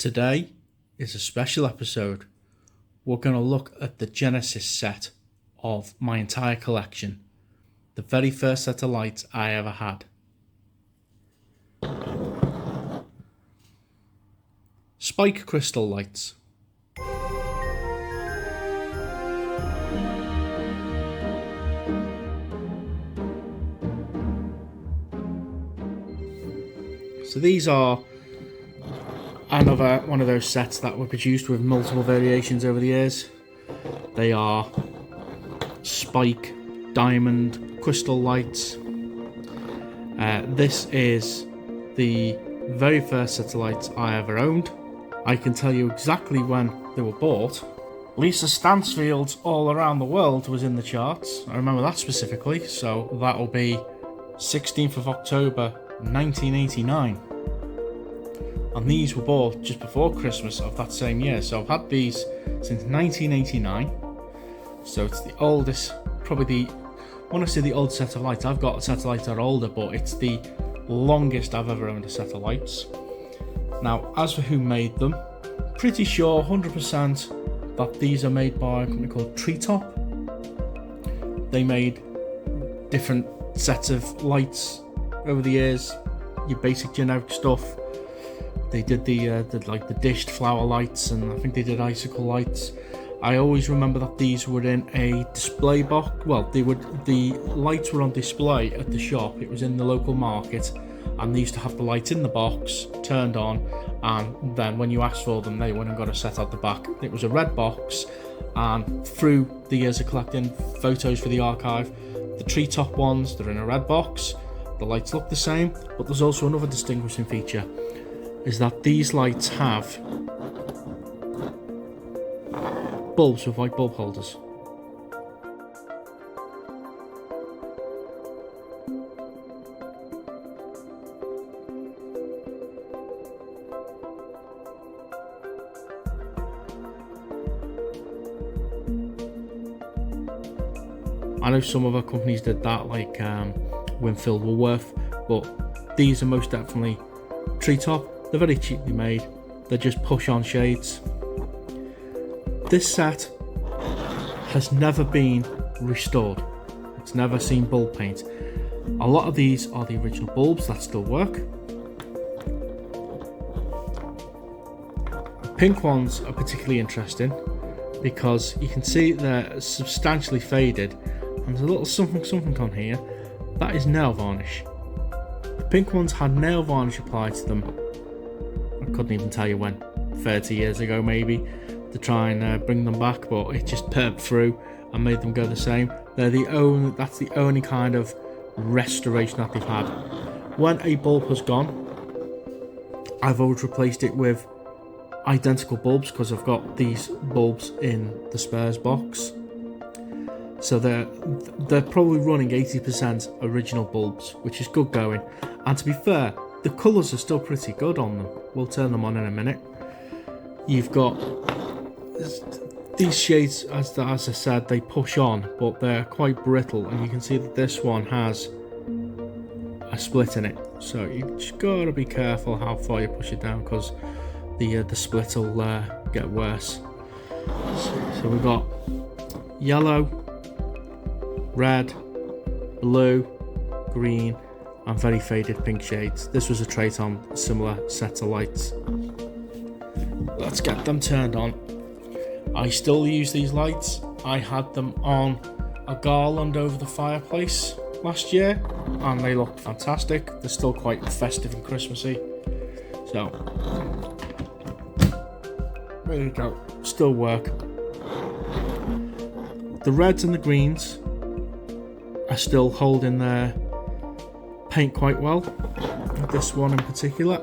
Today is a special episode. We're going to look at the Genesis set of my entire collection. The very first set of lights I ever had. Spike crystal lights. So these are another one of those sets that were produced with multiple variations over the years. They are spike, diamond, crystal lights. This is the very first set of lights I ever owned. I can tell you exactly when they were bought. Lisa Stansfield's All Around the World was in the charts. I remember that specifically, so that'll be 16th of October 1989. And these were bought just before Christmas of that same year. So I've had these since 1989. So it's the oldest, probably when I say the old set of lights, I've got a set of lights that are older, but it's the longest I've ever owned a set of lights. Now, as for who made them, pretty sure 100% that these are made by a company called Treetop. They made different sets of lights over the years, your basic generic stuff. They did the dished flower lights, and I think they did icicle lights. I always remember that these were in a display box. Well, the lights were on display at the shop. It was in the local market, and they used to have the lights in the box, turned on, and then when you asked for them, they went and got a set out the back. It was a red box, and through the years of collecting photos for the archive, the Treetop ones, they're in a red box. The lights look the same, but there's also another distinguishing feature, is that these lights have bulbs with white bulb holders. I know some other companies did that, like Winfield, Woolworth, but these are most definitely Treetop. They're very cheaply made. They're just push-on shades. This set has never been restored. It's never seen bulb paint. A lot of these are the original bulbs that still work. The pink ones are particularly interesting because you can see they're substantially faded, and there's a little something on here. That is nail varnish. The pink ones had nail varnish applied to them. I couldn't even tell you when, 30 years ago maybe, to try and bring them back, but it just perked through and made them go the same. That's the only kind of restoration that they've had. When a bulb has gone, I've always replaced it with identical bulbs because I've got these bulbs in the spares box. So they're probably running 80% original bulbs, which is good going. And to be fair, the colours are still pretty good on them. We'll turn them on in a minute. You've got these shades, as I said, they push on, but they're quite brittle, and you can see that this one has a split in it. So you just gotta be careful how far you push it down, because the split will get worse. So we've got yellow, red, blue, green, and very faded pink shades. This was a trait on similar sets of lights. Let's get them turned on. I still use these lights. I had them on a garland over the fireplace last year, and they looked fantastic. They're still quite festive and Christmassy. So there you go, still work. The reds and the greens are still holding their paint quite well. This one in particular,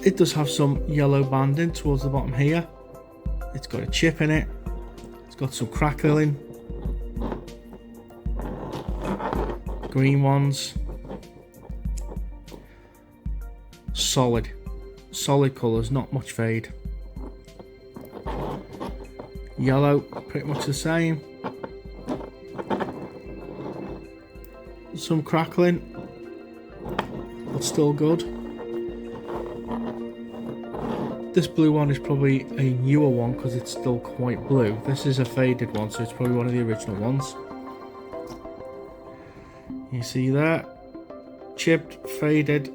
it does have some yellow banding towards the bottom here. It's got a chip in it. It's got some crackling. Green ones, solid colours, not much fade. Yellow, pretty much the same. Some crackling, but one's still good. This blue one is probably a newer one because it's still quite blue. This is a faded one, so it's probably one of the original ones. You see that? Chipped, faded,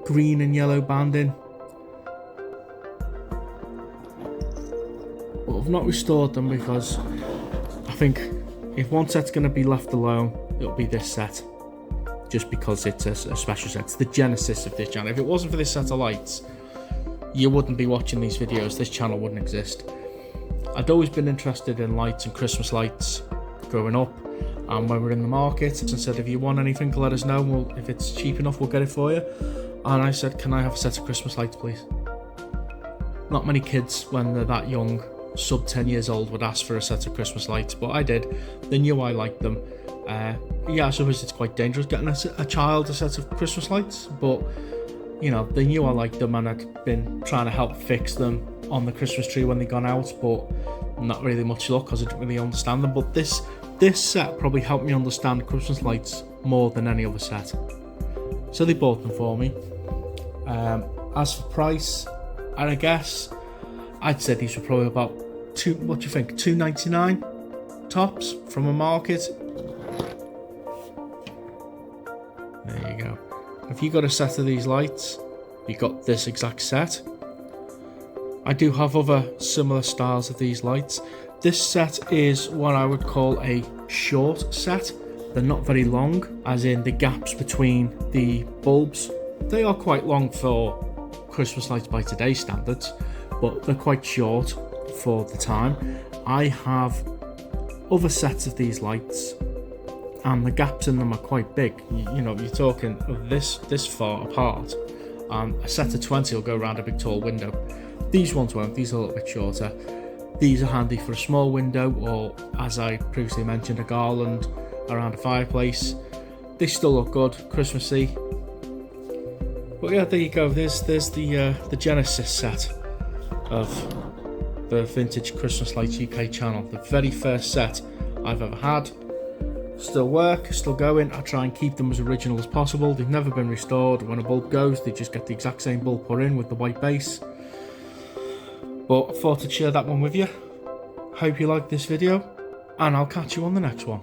green and yellow banding. But I've not restored them because I think if one set's going to be left alone, it'll be this set. Just because it's a special set. It's the genesis of this channel. If it wasn't for this set of lights, you wouldn't be watching these videos. This channel wouldn't exist. I'd always been interested in lights and Christmas lights growing up. And when we're in the market, and said, if you want anything, let us know. If it's cheap enough, we'll get it for you. And I said, can I have a set of Christmas lights, please? Not many kids, when they're that young, sub 10 years old, would ask for a set of Christmas lights, but I did. They knew I liked them. Yeah, I suppose it's quite dangerous getting a child a set of Christmas lights, but you know, they knew I liked them, and I'd been trying to help fix them on the Christmas tree when they gone out, but not really much luck because I didn't really understand them. But this set probably helped me understand Christmas lights more than any other set. So they bought them for me. As for price, and I guess I'd say these were probably about what do you think, $2.99 tops from a market. There you go. If you got a set of these lights, you got this exact set. I do have other similar styles of these lights. This set is what I would call a short set. They're not very long, as in the gaps between the bulbs. They are quite long for Christmas lights by today's standards, but they're quite short for the time. I have other sets of these lights, and the gaps in them are quite big. You know, you're talking of this far apart, and a set of 20 will go around a big tall window. These ones won't. These are a little bit shorter. These are handy for a small window, or as I previously mentioned, a garland around a fireplace. They still look good, Christmassy. But yeah, there you go. There's the Genesis set of the Vintage Christmas Lights UK channel. The very first set I've ever had. Still work, still going. I try and keep them as original as possible. They've never been restored. When a bulb goes, they just get the exact same bulb put in with the white base. But I thought I'd share that one with you. Hope you liked this video, and I'll catch you on the next one.